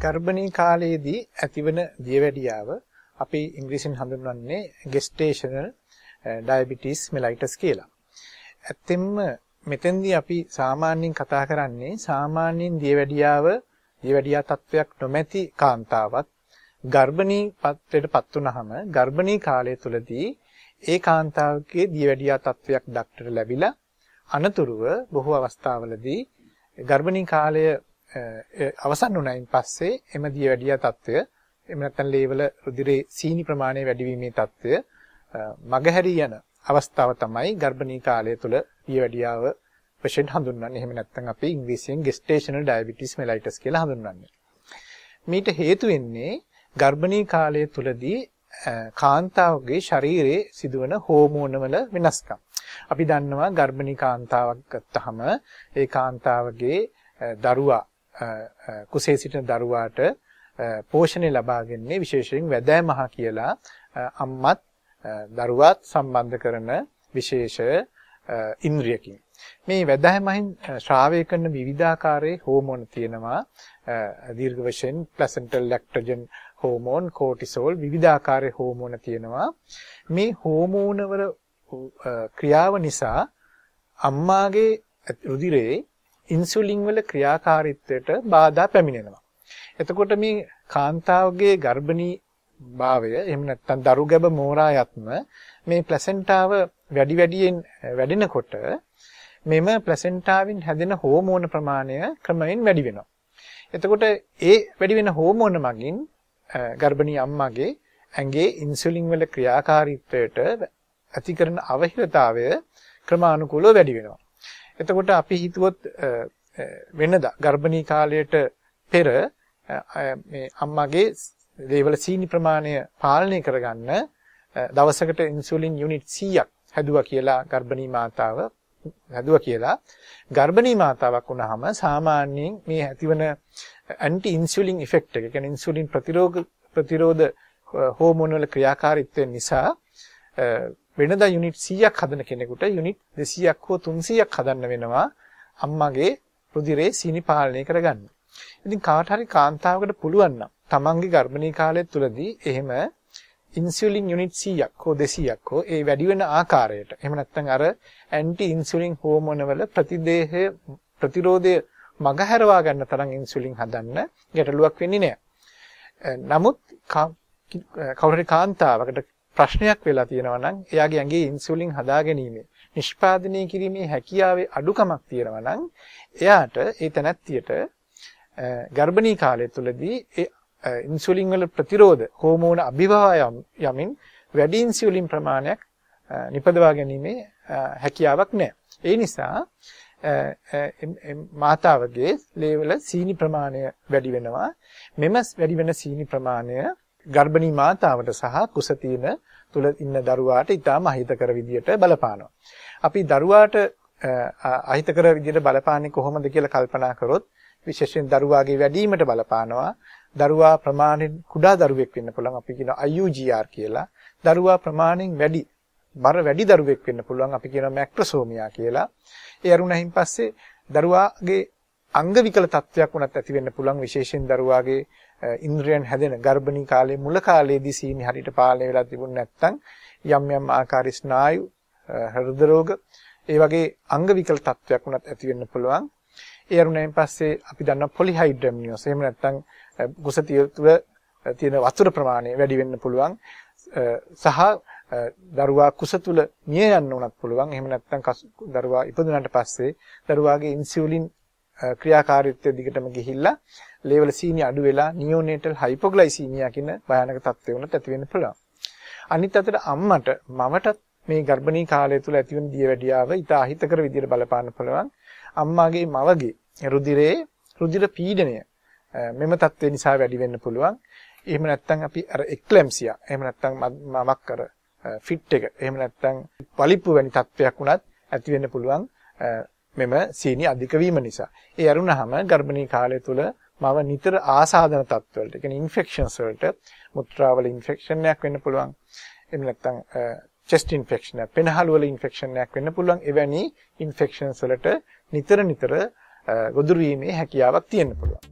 ගර්භණී කාලයේදී ඇතිවන දියවැඩියාව අපි ඉංග්‍රීසියෙන් හඳුන්වන්නේ gestational diabetes mellitus කියලා. ඇත්තෙන්ම මෙතෙන්දී අපි සාමාන්‍යයෙන් කතා කරන්නේ සාමාන්‍යයෙන් දියවැඩියා තත්වයක් නොමැති කාන්තාවක් ගර්භණී පත්වයටපත් වුනහම ගර්භණී කාලය තුලදී ඒ කාන්තාවගේ දියවැඩියා තත්වයක් ඩක්ටර් ලැබිලා අනතුරුව බොහෝ අවස්ථාවලදී ගර්භණී කාලය අවසන් වුණයින් පස්සේ එම දියවැඩියා තත්වය එහෙම නැත්නම් ලේවල රුධිරේ සීනි ප්‍රමාණය වැඩිවීමේ තත්වය මගහැරී යන අවස්ථාව තමයි ගර්භණී කාලය තුල දියවැඩියාව වශයෙන් හඳුන්වන්නේ. එහෙම නැත්නම් අපි ඉංග්‍රීසියෙන් gestational diabetes mellitus කියලා හඳුන්වන්නේ. මීට හේතු වෙන්නේ ගර්භණී කාලය තුලදී කාන්තාවගේ ශරීරයේ සිදුවන හෝමෝන වල වෙනස්කම්. අපි දන්නවා ගර්භණී කාන්තාවක් ගත්තහම ඒ කාන්තාවගේ දරුවා කුසේ සිටින දරුවාට පෝෂණය ලබා ගන්නේ විශේෂයෙන් වැදෑමහ කියලා අම්මත් දරුවාත් සම්බන්ධ කරන විශේෂ ඉන්ද්‍රියකින්. මේ වැදෑමෙන් ශ්‍රාවය කරන විවිධාකාරයේ හෝමෝන තියෙනවා. දීර්ඝ වශයෙන් ප්ලැසෙන්ටල් ලැක්ටෝජන් හෝමෝන්, කෝටිසෝල් විවිධාකාරයේ හෝමෝන තියෙනවා. මේ හෝමෝන වල ක්‍රියාව නිසා අම්මාගේ රුධිරයේ ඉන්සුලින් වල ක්‍රියාකාරීත්වයට බාධා පැමිණෙනවා. එතකොට මේ කාන්තාවගේ ගර්භණී භාවය එහෙම නැත්නම් දරු ගැබ මෝරා යත්ම මේ ප්ලැසෙන්ටාව වැඩියෙන් වැඩෙනකොට මෙම ප්ලැසෙන්ටාවෙන් හැදෙන හෝමෝන ප්‍රමාණය ක්‍රමයෙන් වැඩි වෙනවා. එතකොට ඒ වැඩි වෙන හෝමෝන මගින් ගර්භණී අම්මාගේ ඇඟේ ඉන්සුලින් වල ක්‍රියාකාරීත්වයට ඇති කරන අවහිරතාවය ක්‍රමානුකූලව වැඩි වෙනවා. එතකොට අපි හිතුවොත් වෙනදා ගර්භණී කාලයට පෙර මේ අම්මාගේ ලේවල සීනි ප්‍රමාණය පාලනය කරගන්න දවසකට ඉන්සුලින් යුනිට් 100ක් හැදුවා කියලා ගර්භණී මාතාවක් වුණාම සාමාන්‍යයෙන් මේ ඇතිවන ඇන්ටි ඉන්සුලින් ඉෆෙක්ට් එක කියන්නේ ඉන්සුලින් ප්‍රතිරෝධ හෝමෝන වල ක්‍රියාකාරීත්වය නිසා වෙනදා යුනිට් 100ක් හදන කෙනෙකුට යුනිට් 200ක් හෝ 300ක් හදන්න වෙනවා අම්මගේ රුධිරේ සීනි පාලනය කරගන්න. ඉතින් කාට හරි කාන්තාවකට පුළුවන් නම් තමන්ගේ ගර්භණී කාලය තුලදී එහෙම ඉන්සුලින් යුනිට් 100ක් හෝ 200ක් හෝ ඒ වැඩි වෙන ආකාරයට එහෙම නැත්නම් අර ඇන්ටි ඉන්සුලින් හෝමෝන වල ප්‍රතිරෝධය මගහැරවා ගන්න තරම් ඉන්සුලින් හදන්න ගැටලුවක් වෙන්නේ නැහැ. නමුත් කවුරු හරි කාන්තාවකට ප්‍රශ්නයක් වෙලා තියෙනවා නම් එයාගේ ඇඟේ ඉන්සුලින් හදා ගැනීම නිෂ්පාදනය කිරීමේ හැකියාවේ අඩුකමක් තියෙනවා නම් එයාට ඒ තැනැත්තියට ගර්භණී කාලය තුලදී ඒ ඉන්සුලින් වල ප්‍රතිරෝධ හෝමෝන අභිභවා යමින් වැඩි ඉන්සුලින් ප්‍රමාණයක් නිපදවා ගැනීමේ හැකියාවක් නැහැ. ඒ නිසා මාතාවගේ ලේවල සීනි ප්‍රමාණය වැඩි වෙනවා. මෙම වැඩි වෙන සීනි ප්‍රමාණය ගර්භණී මාතාවට සහ කුස තියෙන තුල ඉන්න දරුවාට ඉතාම අහිතකර විදියට බලපානවා. අපි දරුවාට අහිතකර විදියට බලපාන්නේ කොහොමද කියලා කල්පනා කරොත් විශේෂයෙන් දරුවාගේ වැඩිවීමට බලපානවා. දරුවා ප්‍රමාණයෙන් කුඩා දරුවෙක් වෙන්න පුළුවන්. අපි කියනවා IUGR කියලා. දරුවා ප්‍රමාණයෙන් වැඩි දරුවෙක් වෙන්න පුළුවන්. අපි කියනවා මැක්‍රොසෝමියා කියලා. ඒ අරුණයින් පස්සේ දරුවාගේ අංග විකල තත්වයක් වුණත් ඇති වෙන්න පුළුවන්. විශේෂයෙන් දරුවාගේ ඉන්ද්‍රියන් හැදෙන ගර්භණී කාලයේ මුල කාලයේදී සීනි හරියට පාලනය වෙලා තිබුණ නැත්නම් යම් ආකාරී ස්නායු හෘද රෝග ඒ වගේ අංග විකල තත්වයක් වුණත් ඇති වෙන්න පුළුවන්. ඒ අරුණෙන් පස්සේ අපි දන්නවා පොලිහයිඩ්‍රම්නියෝස් එහෙම නැත්නම් කුස තුළ තියෙන වතුර ප්‍රමාණය වැඩි වෙන්න පුළුවන්. සහ දරුවා කුස තුළ මිය යන්න උනත් පුළුවන්. එහෙම නැත්නම් දරුවා ඉපදුනට පස්සේ දරුවාගේ ඉන්සුලින් ක්‍රියාකාරීත්වය දිගටම ගිහිල්ලා ලේවල සීනි අඩු වෙලා නියෝනේටල් හයිපෝග්ලයිසීමියා කියන භයානක තත්ත්වය වුණත් ඇති වෙන්න පුළුවන්. අනිත් අතට මවටත් මේ ගර්භණී කාලය තුල ඇතිවන දියවැඩියාව ඉතා අහිතකර විදිහට බලපාන්න පුළුවන්. අම්මාගේ මවගේ රුධිර පීඩනය මෙම තත්ත්වය නිසා වැඩි වෙන්න පුළුවන්. එහෙම නැත්නම් අපි අර එක්ලැම්සියා එහෙම නැත්නම් මමක් අර ෆිට් එක එහෙම නැත්නම් පලිප්පු වැනි තත්ත්වයක් වුණත් ඇති වෙන්න පුළුවන් මෙම සීනි අධික වීම නිසා. ඒ අරුණාම ගර්භණී කාලය තුල මව නිතර ආසාදන තත්ත්වවලට ඒ කියන්නේ ඉන්ෆෙක්ෂන්ස් වලට මුත්‍රාවල ඉන්ෆෙක්ෂන් එකක් වෙන්න පුළුවන්. එහෙම නැත්නම් chest infection පෙනහළු වල ඉන්ෆෙක්ෂන් එකක් වෙන්න පුළුවන්. එවැනි ඉන්ෆෙක්ෂන්ස් වලට නිතර ගොදුරු වීමේ හැකියාවක් තියෙන්න පුළුවන්.